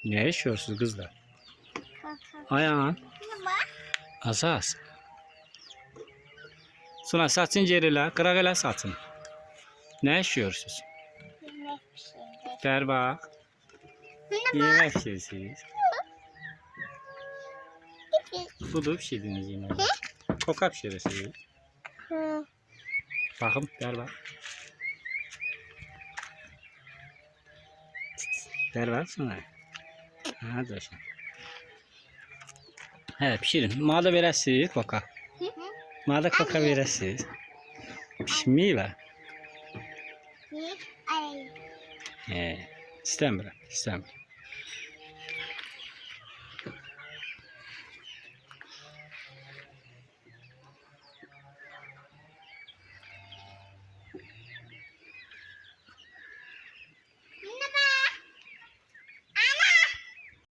Ne yaşıyorsunuz kızlar? Ayağın. Asas. Suna saçın gerilə, qıraq elə saçın. Ne yaşıyorsunuz? Ver bak. Yemek pişirirsiniz. Budur pişirdiniz yemeği. Koka pişirirsiniz. Bakın ver bak. Ver bak Suna. Ha dur. He pişirin. Mada verəsiniz koka. Mada koka verəsiniz. Pişmeyi ver. İstemiyorum.